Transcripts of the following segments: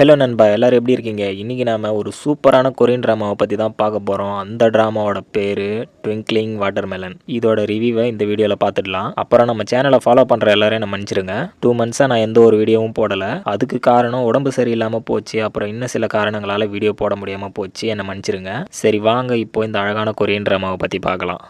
Hello நண்பா, எல்லாரும் எப்படி இருக்கீங்க? இன்னைக்கு நாம ஒரு சூப்பரான கொரியன் டிராமாவை பத்தி தான் பார்க்க போறோம். அந்த டிராமாவோட பேரு ட்விங்க்லிங் வாட்டர்மெலன். இதோட ரிவ்யூவை இந்த வீடியோல பார்த்துடலாம். அப்புறம் நம்ம சேனலை ஃபாலோ பண்ற எல்லாரையும் நான் மன்னிச்சிருங்க. 2 மந்த்ஸா நான் எந்த ஒரு வீடியோவும் போடல. அதுக்கு காரணம் உடம்பு சரியில்லாம போச்சு. அப்புறம் இன்னும் சில காரணங்களால வீடியோ போட முடியாம போச்சு. என்னை மன்னிச்சிருங்க. சரி வாங்க இப்போ இந்த அழகான கொரியன் டிராமாவை பத்தி பார்க்கலாம்.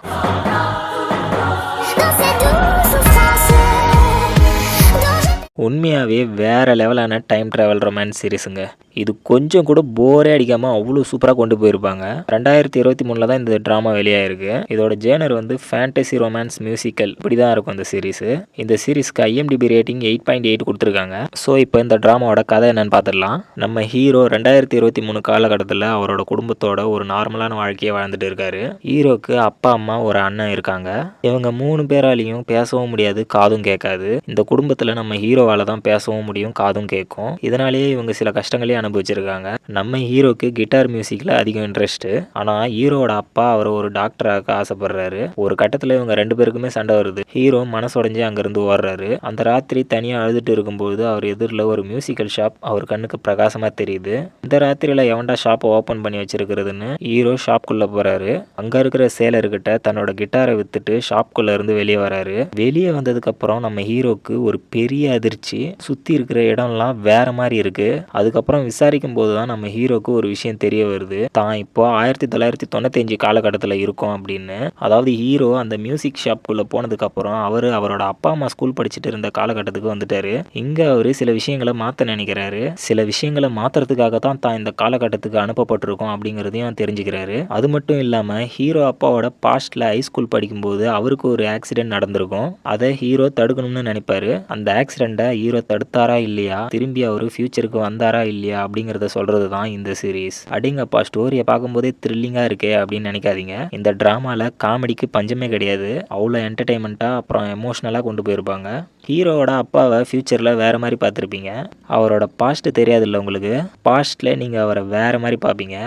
உண்மையாகவே வேறு லெவலான டைம் ட்ராவல் ரொமான்ஸ் சீரிஸுங்க. இது கொஞ்சம் கூட போரே அடிக்காமல் அவ்வளோ சூப்பராக கொண்டு போயிருப்பாங்க. 2023 தான் இந்த ட்ராமா வெளியாயிருக்கு. இதோட ஜேனர் வந்து ஃபேண்டசி ரொமான்ஸ் மியூசிக்கல் இப்படி தான் இருக்கும் இந்த சீரிஸு. இந்த சீரிஸ்க்கு IMDb ரேட்டிங் 8.8 கொடுத்துருக்காங்க. ஸோ இப்போ இந்த ட்ராமாவோட கதை என்னன்னு பார்த்துடலாம். நம்ம ஹீரோ 2023 காலகட்டத்தில் அவரோட குடும்பத்தோட ஒரு நார்மலான வாழ்க்கையை வாழ்ந்துட்டு இருக்காரு. ஹீரோக்கு அப்பா அம்மா ஒரு அண்ணன் இருக்காங்க. இவங்க 3 பேராலையும் பேசவும் முடியாது, காதும் கேட்காது. இந்த குடும்பத்தில் நம்ம ஹீரோவால் தான் பேசவும் முடியும், காதும் கேட்கும். இதனாலேயே இவங்க சில கஷ்டங்களையும் அனுபவிச்சிருக்காங்க. நம்ம ஹீரோக்கு கிட்டார் மியூசிக்ல அதிகம் இன்ட்ரெஸ்ட். ஆனா ஹீரோட அப்பா அவர் ஒரு டாக்டராக ஆசைப்படுறாரு. ஒரு கட்டத்துல இவங்க 2 பேருக்குமே சண்டை வருது. ஹீரோ மனசுடைஞ்சு அங்கிருந்து ஓடுறாரு. அந்த ராத்திரி தனியா அழுதுட்டு இருக்கும்போது அவர் எதிரில் ஒரு மியூசிக்கல் ஷாப் அவர் கண்ணுக்கு பிரகாசமா தெரியுது. இந்த ராத்திரியில எவன்டா ஷாப்பை ஓபன் பண்ணி வச்சிருக்கிறதுன்னு ஹீரோ ஷாப்குள்ள போறாரு. அங்க இருக்கிற சேலர்கிட்ட தன்னோட கிட்டாரை வித்துட்டு ஷாப்குள்ள இருந்து வெளியே வராரு. வெளியே வந்ததுக்கு அப்புறம் நம்ம ஹீரோக்கு ஒரு பெரிய அதிர்ச்சி. சுத்தி இருக்கிற இடம்லாம் வேற மாதிரி இருக்கு. அதுக்கப்புறம் விசாரிக்கும் போது தான் நம்ம ஹீரோக்கு ஒரு விஷயம் தெரிய வருது. தான் இப்போ 1995 காலகட்டத்தில் இருக்கோம் அப்படின்னு. அதாவது ஹீரோ அந்த மியூசிக் ஷாப்குள்ள போனதுக்கு அப்புறம் அவரோட அப்பா அம்மா ஸ்கூல் படிச்சுட்டு இருந்த காலகட்டத்துக்கு வந்துட்டாரு. இங்க அவரு சில விஷயங்களை மாற்ற நினைக்கிறாரு. சில விஷயங்களை மாத்துறதுக்காக தான் இந்த காலகட்டத்துக்கு அனுப்பப்பட்டிருக்கோம் அப்படிங்கிறதையும் தெரிஞ்சுக்கிறாரு. அது மட்டும் இல்லாம ஹீரோ அப்பாவோட பாஸ்ட்ல ஹைஸ்கூல் படிக்கும்போது அவருக்கு ஒரு ஆக்சிடென்ட் நடந்திருக்கும். அதை ஹீரோ தடுக்கணும்னு நினைப்பாரு. அந்த ஆக்சிடென்ட்டை ஹீரோ தடுத்தாரா இல்லையா, திரும்பி அவரு ஃபியூச்சருக்கு வந்தாரா இல்லையா அப்படிங்கிறத சொல்றது தான் இந்த சீரீஸ். அடிங்கப்பா, ஸ்டோரியை பார்க்கும்போதே த்ரில்லிங்கா இருக்கே அப்படின்னு நினைக்காதீங்க. இந்த டிராமால காமெடிக்கு பஞ்சமே கிடையாது. அவ்வளோ என்டர்டைன்மெண்ட்டா அப்புறம் எமோஷனலா கொண்டு போயிருப்பாங்க. ஹீரோவோட அப்பாவை ஃபியூச்சர்ல வேற மாதிரி பார்த்துருப்பீங்க. அவரோட பாஸ்ட் தெரியாதுல்ல உங்களுக்கு. பாஸ்ட்ல நீங்க அவரை வேற மாதிரி பார்ப்பீங்க.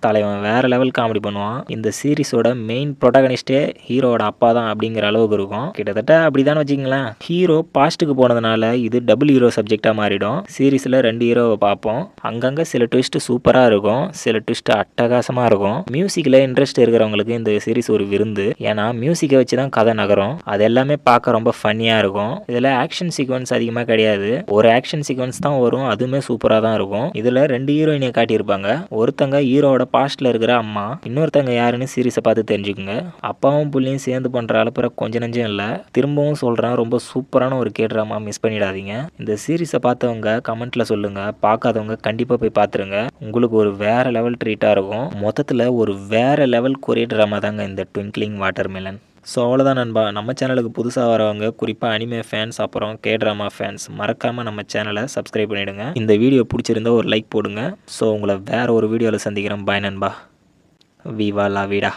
தலைவன் வேற லெவல் காமெடி பண்ணுவான். இந்த சீரிஸோட மெயின் ப்ரொட்டகனிஸ்டே ஹீரோட அப்பா தான் அப்படிங்கிற அளவுக்கு இருக்கும். கிட்டத்தட்ட அப்படிதான் வச்சுக்கங்களேன். ஹீரோ பாஸ்ட்டுக்கு போனதுனால இது டபுள் ஹீரோ சப்ஜெக்டாக மாறிடும். சீரிஸில் 2 ஹீரோவை பார்ப்போம். அங்கங்கே சில ட்விஸ்ட் சூப்பராக இருக்கும், சில ட்விஸ்ட் அட்டகாசமாக இருக்கும். மியூசிக்கில் இன்ட்ரெஸ்ட் இருக்கிறவங்களுக்கு இந்த சீரிஸ் ஒரு விருந்து. ஏன்னா மியூசிக்கை வச்சு தான் கதை நகரும். அது எல்லாமே பார்க்க ரொம்ப ஃபன்னியாக இருக்கும். இதில் ஆக்ஷன் சீக்வன்ஸ் அதிகமாக கிடையாது. ஒரு ஆக்ஷன் சீக்வன்ஸ் தான் வரும், அதுவுமே சூப்பராக தான் இருக்கும். இதில் 2 ஹீரோயினை காட்டியிருப்பாங்க. ஒருத்தங்க ஹீரோட பாஸ்ட்ல இருக்கிற அம்மா, இன்னொருத்தங்க யாருன்னு சீரிஸை பார்த்து தெரிஞ்சுக்குங்க. அப்பாவும் புள்ளையும் சேர்ந்து பண்ற அலப்புற கொஞ்சம் நஞ்சம் இல்லை. திரும்பவும் சொல்றேன், ரொம்ப சூப்பரான ஒரு கேட்ராமா, மிஸ் பண்ணிடாதீங்க. இந்த சீரிஸை பார்த்தவங்க கமெண்ட்ல சொல்லுங்க, பார்க்காதவங்க கண்டிப்பா போய் பார்த்துருங்க. உங்களுக்கு ஒரு வேற லெவல் ட்ரீட்டா இருக்கும். மொத்தத்தில் ஒரு வேற லெவல் கொரியன் டிராமா தாங்க இந்த ட்விங்க்லிங் வாட்டர்மெலன். ஸோ அவ்வளோதான் நண்பா. நம்ம சேனலுக்கு புதுசாக வரவங்க, குறிப்பாக அனிமே ஃபேன்ஸ் அப்புறம் ட்ராமா ஃபேன்ஸ், மறக்காமல் நம்ம சேனலை சப்ஸ்கிரைப் பண்ணிவிடுங்க. இந்த வீடியோ பிடிச்சிருந்தா ஒரு லைக் போடுங்க. ஸோ உங்களை வேறு ஒரு வீடியோவில் சந்திக்கிறேன். பாய் நண்பா. வீவா லா வீடா.